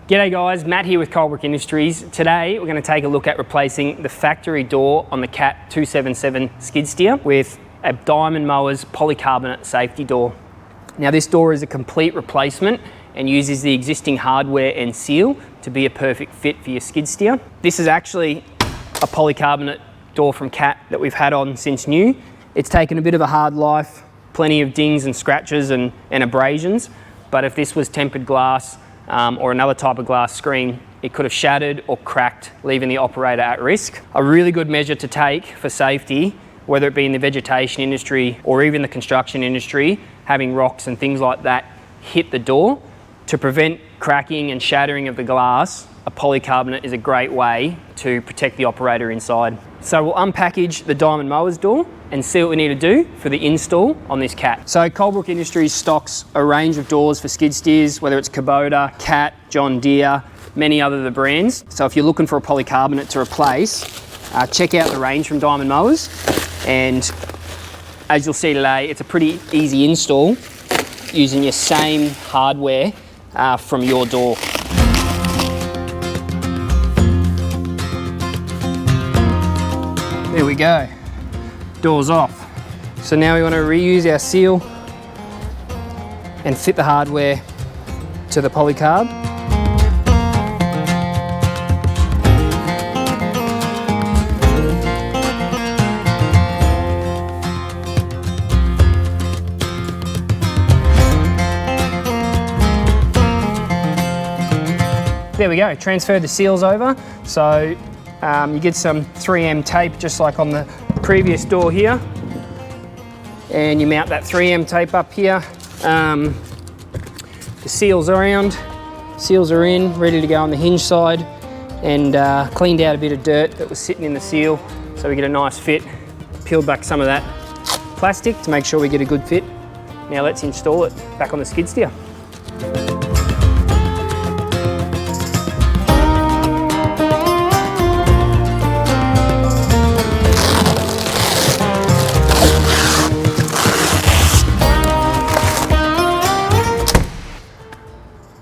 G'day guys, Matt here with Coalbrook Industries. Today we're going to take a look at replacing the factory door on the Cat 277 skid steer with a Diamond Mowers polycarbonate safety door. Now this door is a complete replacement and uses the existing hardware and seal to be a perfect fit for your skid steer. This is actually a polycarbonate door from Cat that we've had on since new. It's taken a bit of a hard life, plenty of dings and scratches and abrasions, but if this was tempered glass or another type of glass screen, it could have shattered or cracked, leaving the operator at risk. A really good measure to take for safety, whether it be in the vegetation industry or even the construction industry, having rocks and things like that hit the door. To prevent cracking and shattering of the glass, a polycarbonate is a great way to protect the operator inside. So we'll unpackage the Diamond Mowers door and see what we need to do for the install on this Cat. So Coalbrook Industries stocks a range of doors for skid steers, whether it's Kubota, Cat, John Deere, many other the brands. So if you're looking for a polycarbonate to replace, check out the range from Diamond Mowers. And as you'll see today, it's a pretty easy install using your same hardware from your door. There we go, door's off. So now we want to reuse our seal and fit the hardware to the polycarb. There we go, transfer the seals over. So you get some 3M tape just like on the previous door here. And you mount that 3M tape up here. The seals around, seals are in, ready to go on the hinge side, and cleaned out a bit of dirt that was sitting in the seal so we get a nice fit. Peeled back some of that plastic to make sure we get a good fit. Now let's install it back on the skid steer.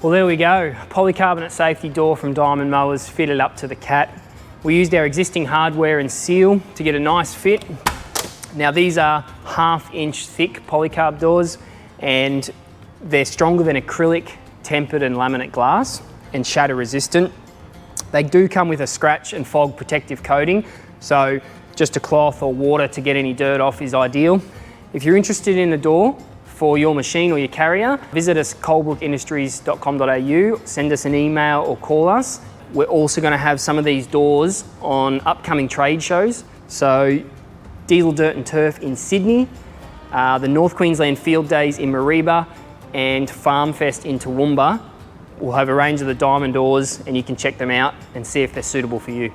Well, there we go, polycarbonate safety door from Diamond Mowers fitted up to the Cat. We used our existing hardware and seal to get a nice fit. Now these are 1/2 inch thick polycarb doors and they're stronger than acrylic, tempered and laminate glass and shatter resistant. They do come with a scratch and fog protective coating, so just a cloth or water to get any dirt off is ideal. If you're interested in the door for your machine or your carrier, visit us coalbrookindustries.com.au, send us an email or call us. We're also going to have some of these doors on upcoming trade shows. So Diesel Dirt and Turf in Sydney, the North Queensland Field Days in Mareeba and Farm Fest in Toowoomba. We'll have a range of the Diamond doors and you can check them out and see if they're suitable for you.